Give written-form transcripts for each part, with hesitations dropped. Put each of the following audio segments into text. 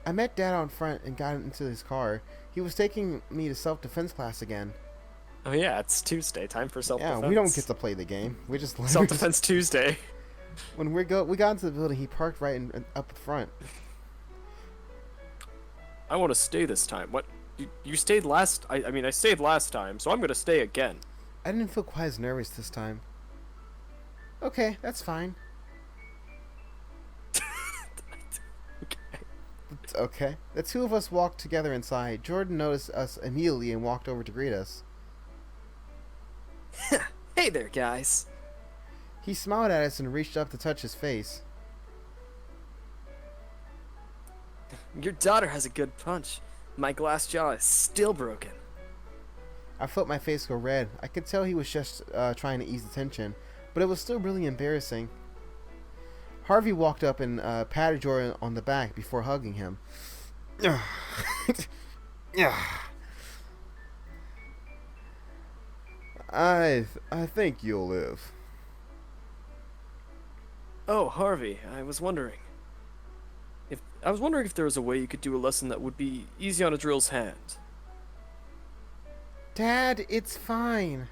I met Dad out front and got into his car. He was taking me to self-defense class again. Oh yeah, it's Tuesday. Time for Yeah, we don't get self-defense. to play the game. We just Self-defense Tuesday. when we got into the building, he parked right up front. I want to stay this time. What? You stayed last? I mean, I stayed last time, so I'm gonna stay again. I didn't feel quite as nervous this time. Okay, that's fine. Okay. It's okay. The two of us walked together inside. Jordan noticed us immediately and walked over to greet us. Hey there, guys. He smiled at us and reached up to touch his face. Your daughter has a good punch. My glass jaw is still broken. I felt my face go red. I could tell he was just trying to ease the tension, but it was still really embarrassing. Harvey walked up and patted Jordan on the back before hugging him. I think you'll live. Oh, Harvey, I was wondering if there was a way you could do a lesson that would be easy on a drill's hand. Dad, it's fine.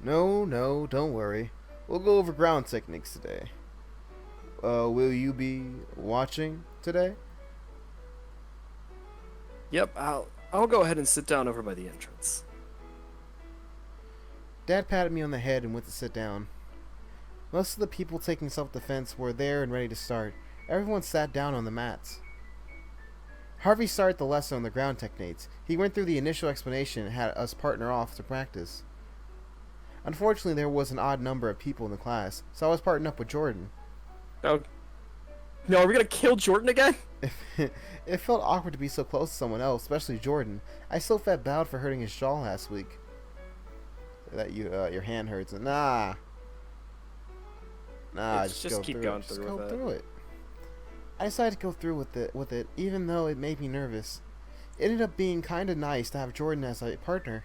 No, don't worry. We'll go over ground techniques today. Will you be watching today? Yep, I'll go ahead and sit down over by the entrance. Dad patted me on the head and went to sit down. Most of the people taking self-defense were there and ready to start. Everyone sat down on the mats. Harvey started the lesson on the ground techniques. He went through the initial explanation and had us partner off to practice. Unfortunately, there was an odd number of people in the class, so I was partnered up with Jordan. Oh, no, are we gonna kill Jordan again? It felt awkward to be so close to someone else, especially Jordan. I still felt bad for hurting his jaw last week. That your hand hurts. Nah, Just keep going Just through go with through it. I decided to go through with it, even though it made me nervous. It ended up being kind of nice to have Jordan as a partner.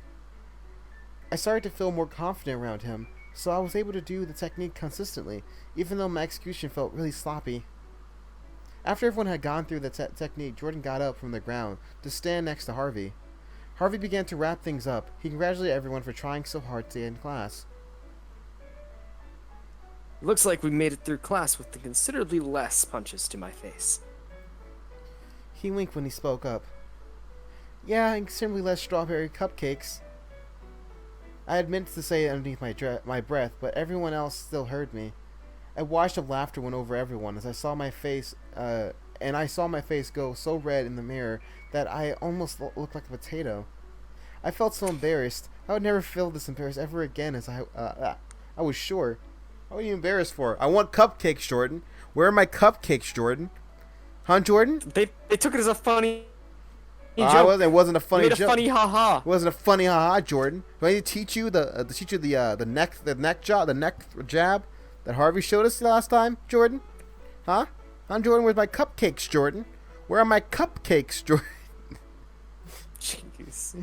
I started to feel more confident around him, so I was able to do the technique consistently, even though my execution felt really sloppy. After everyone had gone through the technique, Jordan got up from the ground to stand next to Harvey. Harvey began to wrap things up. He congratulated everyone for trying so hard to get in class. Looks like we made it through class with considerably less punches to my face. He winked when he spoke up. Yeah, and considerably less strawberry cupcakes. I had meant to say it underneath my breath, but everyone else still heard me. A wash of laughter went over everyone as I saw my face, and I saw my face go so red in the mirror that I almost looked like a potato. I felt so embarrassed. I would never feel this embarrassed ever again, as I was sure. What are you embarrassed for? I want cupcakes, Jordan. Where are my cupcakes, Jordan? Huh, Jordan? They took it as a funny It joke. wasn't a funny Made a joke. funny haha. It wasn't a funny haha, Jordan. Do I need to teach you the neck jab that Harvey showed us last time, Jordan? Huh? I'm Jordan. Where's my cupcakes, Jordan? Where are my cupcakes, Jordan? Jeez.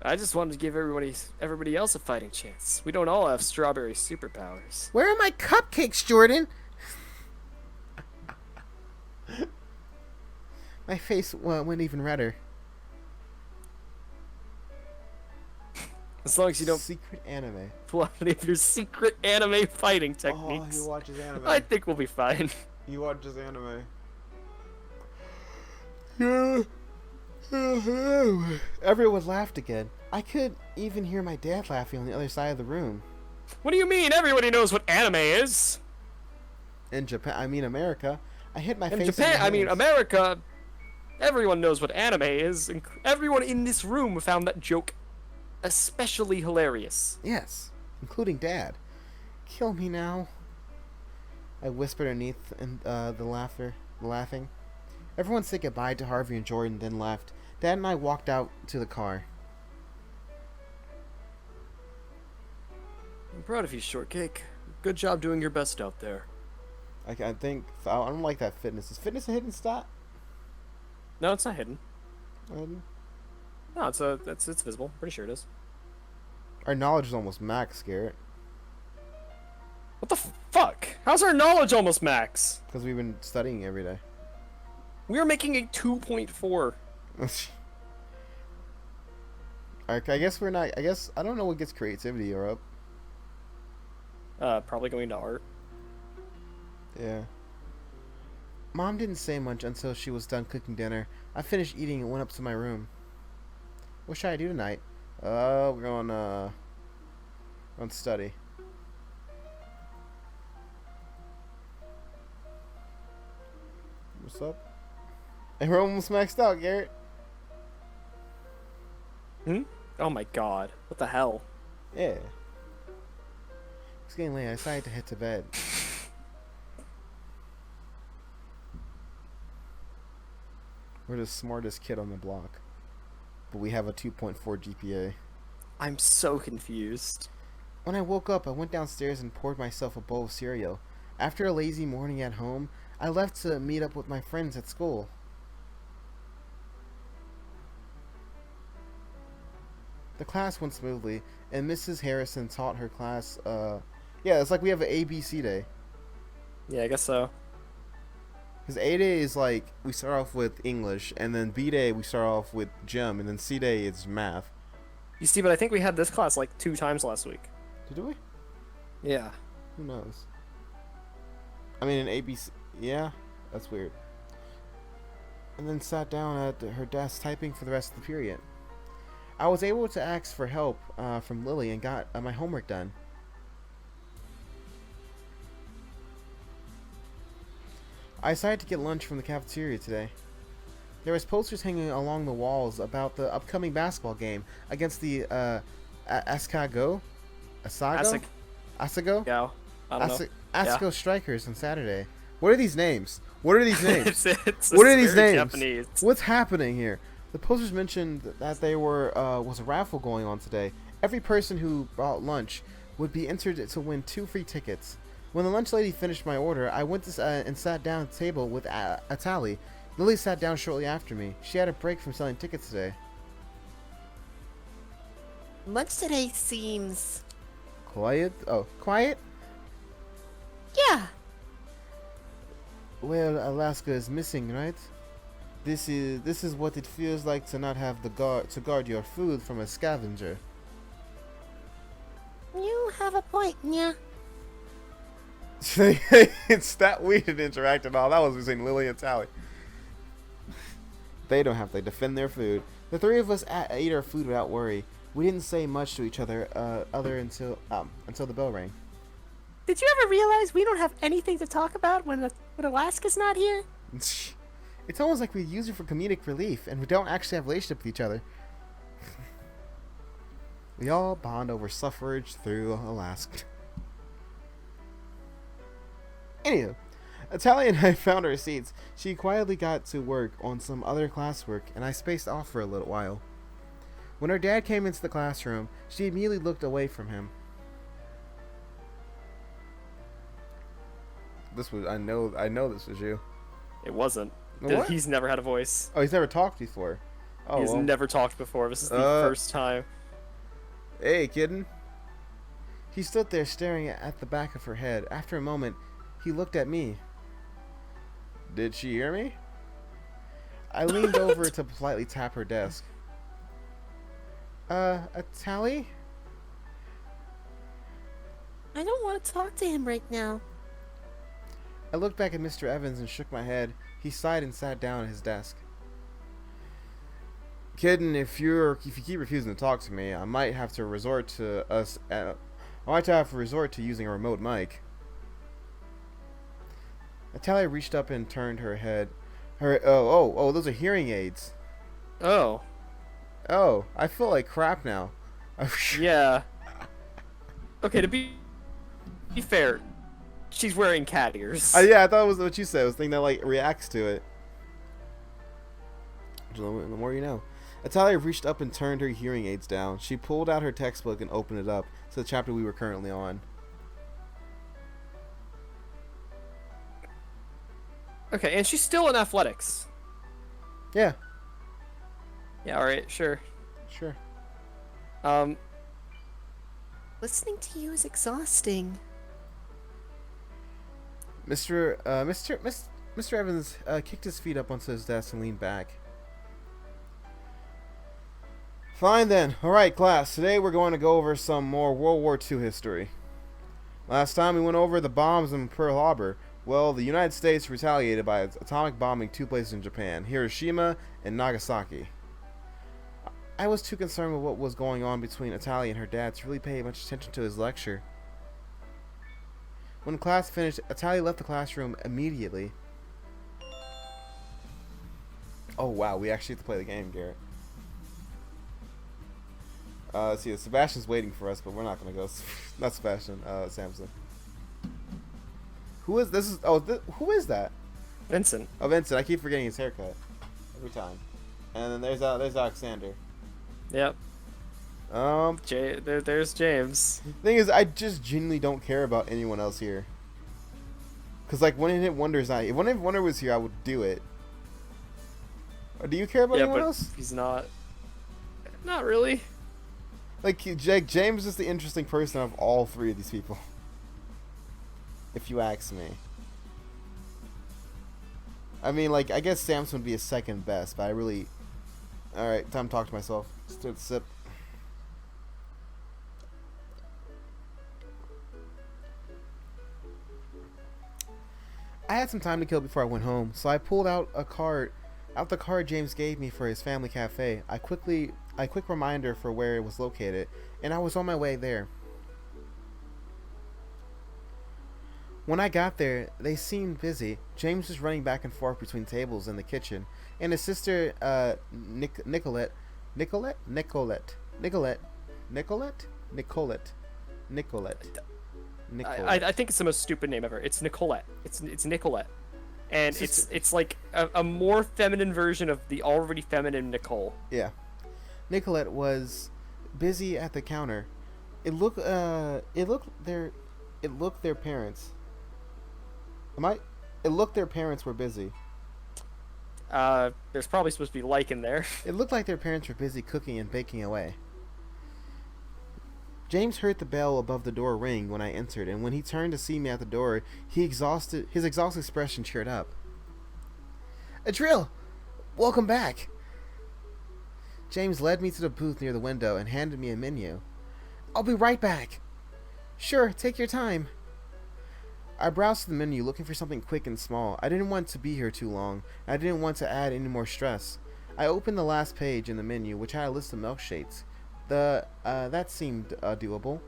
I just wanted to give everybody else a fighting chance. We don't all have strawberry superpowers. Where are my cupcakes, Jordan? My face went even redder. As long as you don't Secret anime. pull out any of your secret anime fighting techniques, Oh, he watches anime. I think we'll be fine. He watches anime. Yeah. Everyone laughed again. I could even hear my dad laughing on the other side of the room. What do you mean? Everybody knows what anime is. In Japan, I mean America. I hit my In face. Japan, in my I mean hands. America. Everyone knows what anime is. Everyone in this room found that joke especially hilarious. Yes, including Dad. Kill me now. I whispered underneath the laughing. Everyone said goodbye to Harvey and Jordan, then left. Dad and I walked out to the car. I'm proud of you, Shortcake. Good job doing your best out there. I think I don't like that fitness. Is fitness a hidden stat? No, it's not hidden. Um, No, it's visible. Pretty sure it is. Our knowledge is almost max, Garrett, What the fuck? How's our knowledge almost max? because we've been studying every day. We are making a 2.4. I guess we're not. I guess I don't know what gets creativity or up. Probably going to art. Yeah. Mom didn't say much until she was done cooking dinner. I finished eating and went up to my room. What should I do tonight? We're on study. What's up? Hey, we're almost maxed out, Garrett. Hmm? Oh my god. What the hell? Yeah. It's getting late. I decided to head to bed. We're the smartest kid on the block. But we have a 2.4 GPA. I'm so confused. When I woke up, I went downstairs and poured myself a bowl of cereal. After a lazy morning at home, I left to meet up with my friends at school. The class went smoothly, and Mrs. Harrison taught her class, yeah, it's like we have an ABC day. Yeah, I guess so. Because A day is like, we start off with English, and then B day we start off with gym, and then C day is math. You see, but I think we had this class like 2 times last week. Did we? Yeah. Who knows? I mean, in ABC, yeah, that's weird. And then sat down at her desk typing for the rest of the period. I was able to ask for help from Lily and got my homework done. I decided to get lunch from the cafeteria today. There was posters hanging along the walls about the upcoming basketball game against the Asago? Asago? Yeah. I don't know. Asago Strikers on Saturday. What are these names? What are these names? it's What are these very names? Japanese. What's happening here? The posters mentioned that there was a raffle going on today. Every person who brought lunch would be entered to win 2 free tickets. When the lunch lady finished my order, I went to, and sat down at the table with Atali. Lily sat down shortly after me. She had a break from selling tickets today. Lunch today seems... Quiet? Oh, quiet? Yeah. Well, Alaska is missing, right? This is what it feels like to not have the guard your food from a scavenger. You have a point, yeah. It's that we didn't interact at all. That was between Lily and Tally. They don't have to defend their food. The 3 of us ate our food without worry. We didn't say much to each other until the bell rang. Did you ever realize we don't have anything to talk about when Alaska's not here? It's almost like we use it for comedic relief, and we don't actually have a relationship with each other. We all bond over suffrage through Alaska. Anywho, Natalia and I found our seats. She quietly got to work on some other classwork, and I spaced off for a little while. When her dad came into the classroom, she immediately looked away from him. This was I know this was you. It wasn't. What? He's never had a voice. Oh, he's never talked before. Oh, He's well. never talked before. This is the first time. Hey, kitten. He stood there staring at the back of her head. After a moment, he looked at me. Did she hear me? I leaned over to politely tap her desk. A tally? I don't want to talk to him right now. I looked back at Mr. Evans and shook my head. He sighed and sat down at his desk. Kitten, if you keep refusing to talk to me, I might have to resort to using a remote mic. Natalia reached up and turned her head. Those are hearing aids. Oh. Oh, I feel like crap now. Yeah. Okay, to be fair, she's wearing cat ears. Yeah, I thought it was what you said. I was thinking that like reacts to it. The more you know. Natalia reached up and turned her hearing aids down. She pulled out her textbook and opened it up to the chapter we were currently on. Okay, and she's still in athletics. Yeah, Yeah, alright, sure. sure. Listening to you is exhausting. Mr. Mr. Evans kicked his feet up onto his desk and leaned back. Fine then. Alright, class. Today we're going to go over some more World War II history. Last time we went over the bombs in Pearl Harbor. Well, the United States retaliated by atomic bombing 2 places in Japan, Hiroshima and Nagasaki. I was too concerned with what was going on between Atalia and her dad to really pay much attention to his lecture. When class finished, Atalia left the classroom immediately. Oh wow, we actually have to play the game, Garrett. Let's see, Sebastian's waiting for us, but we're not gonna go. Not Sebastian, Samson. Who is this? Who is that? Vincent. Oh, Vincent. I keep forgetting his haircut every time. And then there's Alexander. Yep. There's James. Thing is, I just genuinely don't care about anyone else here. Cause like One Hit Wonder's not. If One Hit Wonder was here, I would do it. Or do you care about anyone else? He's not. Not really. Like James is the interesting person of all 3 of these people. If you ask me. I mean, like, I guess Samson would be a second best, but I really... Alright, time to talk to myself. Just do a sip. I had some time to kill before I went home, so I pulled out the card James gave me for his family cafe. A quick reminder for where it was located, and I was on my way there. When I got there, they seemed busy. James was running back and forth between tables in the kitchen, and his sister, Nicolette. I think it's the most stupid name ever. It's Nicolette. It's Nicolette, and it's like a more feminine version of the already feminine Nicole. Yeah, Nicolette was busy at the counter. It looked their parents. It looked their parents were busy. There's probably supposed to be like in there. It looked like their parents were busy cooking and baking away. James heard the bell above the door ring when I entered, and when he turned to see me at the door, his exhausted expression cheered up. Adriel, welcome back. James led me to the booth near the window and handed me a menu. I'll be right back. Sure, take your time. I browsed the menu looking for something quick and small. I didn't want to be here too long. I didn't want to add any more stress. I opened the last page in the menu, which had a list of milkshakes. That seemed doable.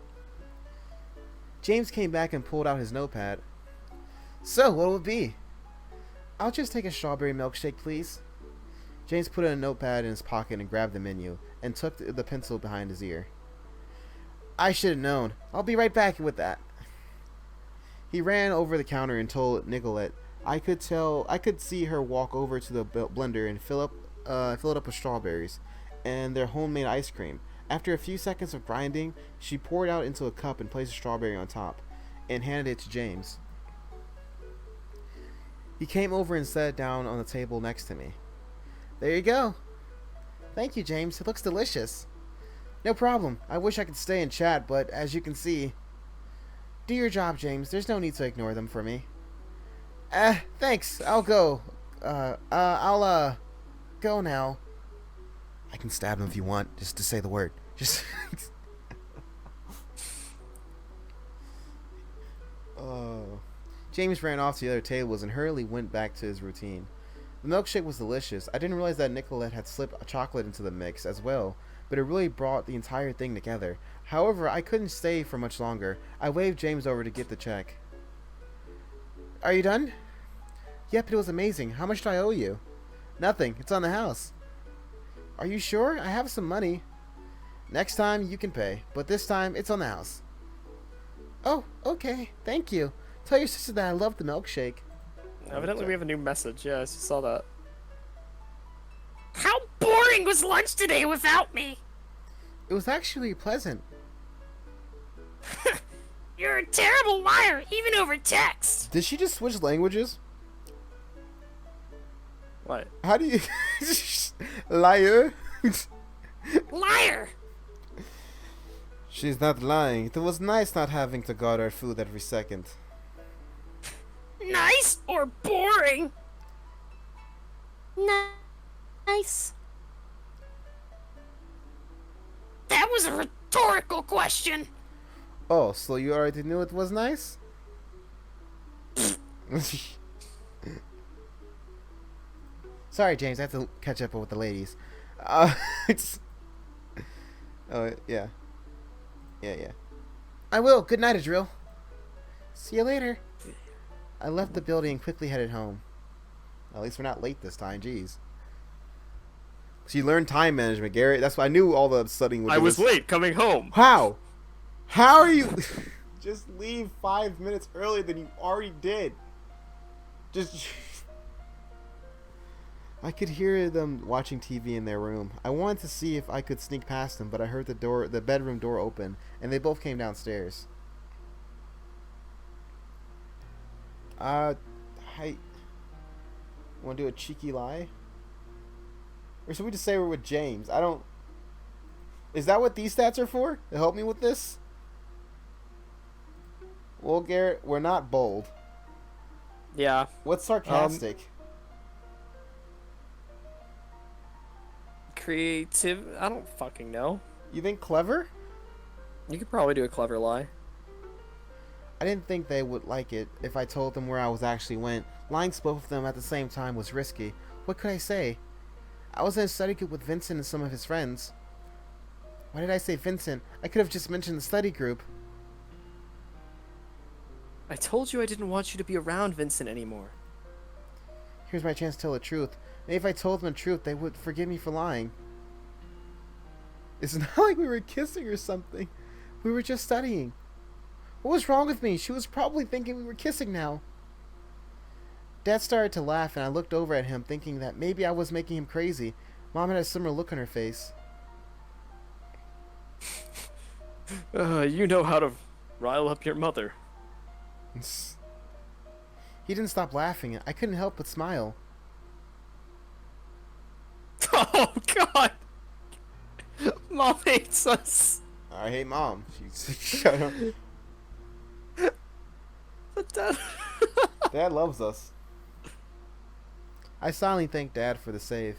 James came back and pulled out his notepad. So, what will it be? I'll just take a strawberry milkshake, please. James put a notepad in his pocket and grabbed the menu, and tucked the pencil behind his ear. I should have known. I'll be right back with that. He ran over the counter and told Nicolette. I could see her walk over to the blender and fill it up with strawberries and their homemade ice cream. After a few seconds of grinding, she poured out into a cup and placed a strawberry on top, and handed it to James. He came over and sat down on the table next to me. There you go. Thank you, James. It looks delicious. No problem. I wish I could stay and chat, but as you can see... Do your job, James. There's no need to ignore them for me. Thanks. I'll go. I'll go now. I can stab him if you want, just to say the word. Just... Oh. James ran off to the other tables and hurriedly went back to his routine. The milkshake was delicious. I didn't realize that Nicolette had slipped a chocolate into the mix as well, but it really brought the entire thing together. However, I couldn't stay for much longer. I waved James over to get the check. Are you done? Yep, it was amazing. How much do I owe you? Nothing. It's on the house. Are you sure? I have some money. Next time you can pay, but this time it's on the house. Oh, okay. Thank you. Tell your sister that I love the milkshake. Evidently we have a new message. Yeah, I just saw that. How boring was lunch today without me? It was actually pleasant. You're a terrible liar, even over text. Did she just switch languages? What? How do you... Liar? Liar! She's not lying. It was nice not having to guard our food every second. Nice or boring? Nice. That was a rhetorical question. Oh, so you already knew it was nice? Sorry, James. I have to catch up with the ladies. It's... Oh, yeah. Yeah. I will. Good night, Adriel. See you later. I left the building and quickly headed home. At least we're not late this time. Jeez. So you learned time management, Garrett. That's why I knew all the studying was. I was late coming home. How? How are you? Just leave 5 minutes earlier than you already did. Just. I could hear them watching TV in their room. I wanted to see if I could sneak past them, but I heard the bedroom door open, and they both came downstairs. Hi. Want to do a cheeky lie? Or should we just say we're with James? I don't... Is that what these stats are for? To help me with this? Well, Garrett, we're not bold. Yeah. What's sarcastic? Creative. I don't fucking know. You think clever? You could probably do a clever lie. I didn't think they would like it if I told them where I was actually went. Lying to both of them at the same time was risky. What could I say? I was in a study group with Vincent and some of his friends. Why did I say Vincent? I could have just mentioned the study group. I told you I didn't want you to be around Vincent anymore. Here's my chance to tell the truth. Maybe if I told them the truth, they would forgive me for lying. It's not like we were kissing or something. We were just studying. What was wrong with me? She was probably thinking we were kissing now. Dad started to laugh, and I looked over at him, thinking that maybe I was making him crazy. Mom had a similar look on her face. You know how to rile up your mother. He didn't stop laughing. I couldn't help but smile. Oh, God! Mom hates us. I hate Mom. She's... Shut up. But Dad... Dad loves us. I silently thanked Dad for the save.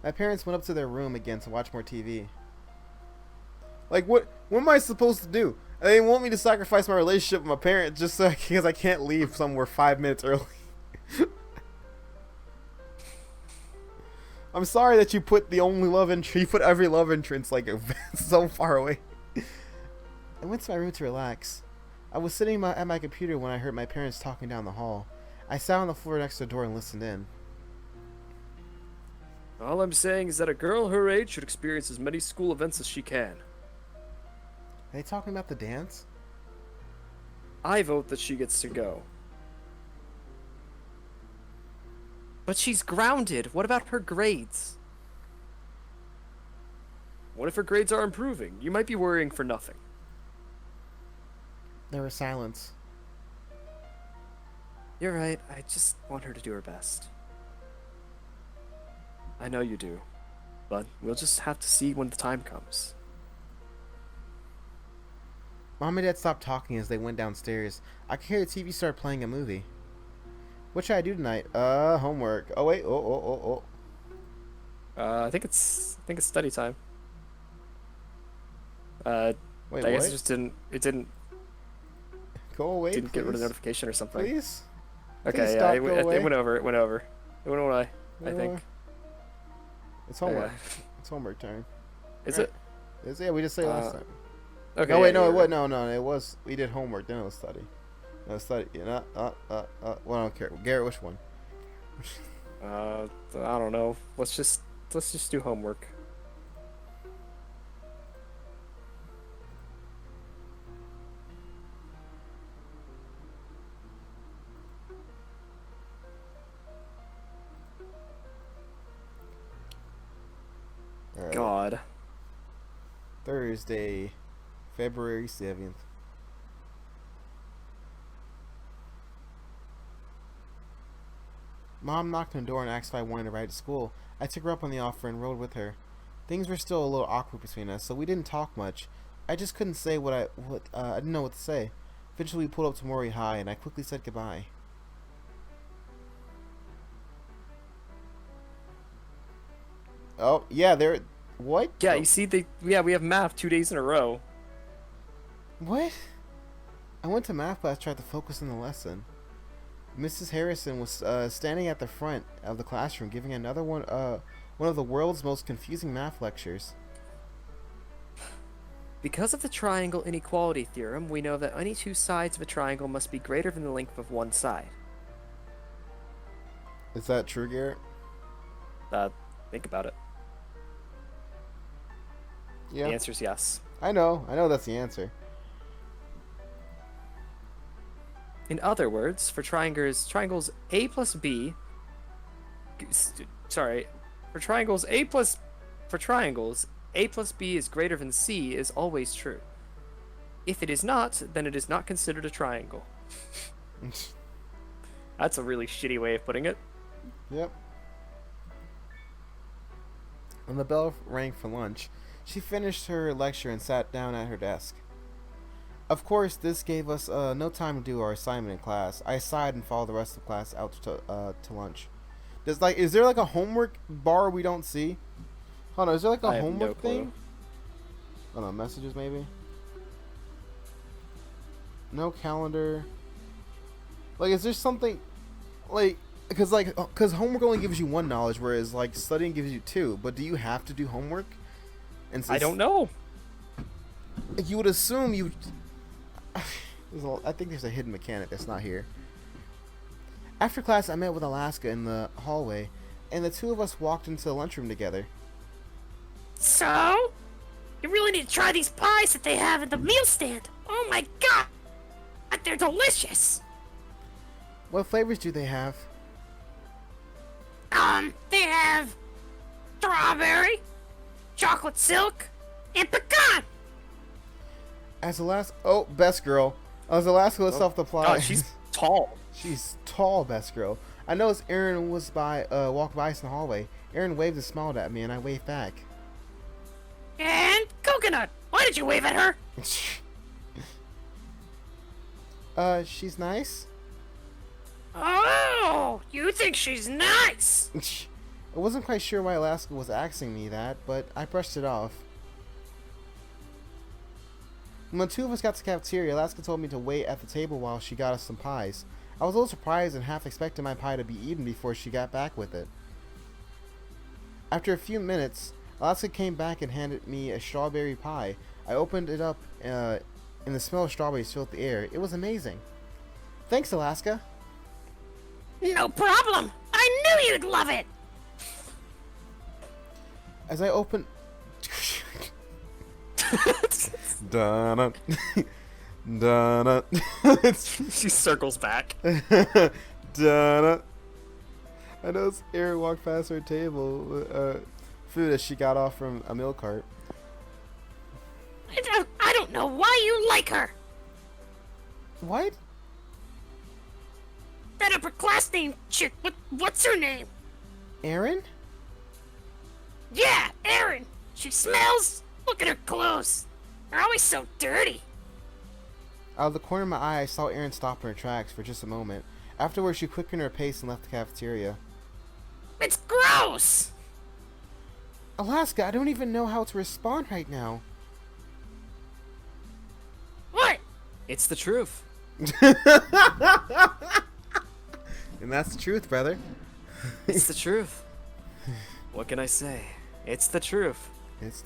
My parents went up to their room again to watch more TV. Like, what am I supposed to do? They want me to sacrifice my relationship with my parents just so because I can't leave somewhere 5 minutes early. I'm sorry that you put the only love interest, you put every love entrance like so far away. I went to my room to relax. I was sitting at my computer when I heard my parents talking down the hall. I sat on the floor next to the door and listened in. All I'm saying is that a girl her age should experience as many school events as she can. Are they talking about the dance? I vote that she gets to go. But she's grounded. What about her grades? What if her grades are improving? You might be worrying for nothing. There was silence. You're right. I just want her to do her best. I know you do. But we'll just have to see when the time comes. Mom and Dad stopped talking as they went downstairs. I could hear the TV start playing a movie. What should I do tonight? Homework. Oh wait. Oh. I think it's study time. Wait, I guess what? it just didn't Go away, get rid of the please. notification or something. Please? Okay, Please yeah, stop, it go went away. over. It went away. I think. It's homework. Yeah. It's homework time. Is Right. it? Yeah, we just say last time. Okay. No, wait, yeah, no, you're it right. was no, it was. We did homework, then it was study. No, study. Yeah, well, I don't care. Garrett, which one? I don't know. Let's just do homework. All right. God. Thursday, February 7th. Mom knocked on the door and asked if I wanted to ride to school. I took her up on the offer and rode with her. Things were still a little awkward between us, so we didn't talk much. I just couldn't say I didn't know what to say. Eventually, we pulled up to Mori High, and I quickly said goodbye. Oh, yeah, there... What? Yeah, Oh, you see, we have math 2 days in a row. What? I went to math class, tried to focus on the lesson. Mrs. Harrison was standing at the front of the classroom, giving another one of the world's most confusing math lectures. Because of the triangle inequality theorem, we know that any two sides of a triangle must be greater than the length of one side. Is that true, Garrett? Think about it. Yeah. The answer is yes. I know that's the answer. In other words, for triangles A plus B, for triangles A plus B is greater than C is always true. If it is not, then it is not considered a triangle. That's a really shitty way of putting it. Yep. When the bell rang for lunch, she finished her lecture and sat down at her desk. Of course, this gave us no time to do our assignment in class. I sighed and followed the rest of the class out to lunch. Is there like a homework bar we don't see? Hold on, is there like a I have no homework clue. thing? Hold on, messages maybe? No calendar. Like, is there something, like, because homework only gives you one knowledge, whereas, like, studying gives you two. But do you have to do homework? And I don't know. You would assume you... I think there's a hidden mechanic that's not here. After class, I met with Alaska in the hallway, and the two of us walked into the lunchroom together. So, you really need to try these pies that they have at the meal stand. Oh my god, they're delicious. What flavors do they have? They have strawberry, chocolate silk, and pecan. As Alaska... Oh, best girl. As Alaska lists off the plot... God, she's tall. She's tall, best girl. I noticed Aaron walked by us in the hallway. Aaron waved and smiled at me, and I waved back. And coconut. Why did you wave at her? She's nice? Oh, you think she's nice? I wasn't quite sure why Alaska was asking me that, but I brushed it off. When the two of us got to the cafeteria, Alaska told me to wait at the table while she got us some pies. I was a little surprised and half expected my pie to be eaten before she got back with it. After a few minutes, Alaska came back and handed me a strawberry pie. I opened it up, and the smell of strawberries filled the air. It was amazing. Thanks, Alaska. No problem. I knew you'd love it. As I opened... Dun dun. She circles back. Dun. I noticed Erin walked past her table, food as she got off from a milk cart. I don't know why you like her. What? That upperclassmen chick. What's her name? Erin? Yeah, Erin. She smells. Look at her clothes. They're always so dirty. Out of the corner of my eye, I saw Erin stop in her tracks for just a moment. Afterwards, she quickened her pace and left the cafeteria. It's gross. Alaska, I don't even know how to respond right now. What? It's the truth. And that's the truth, brother. It's the truth. What can I say? It's the truth. It's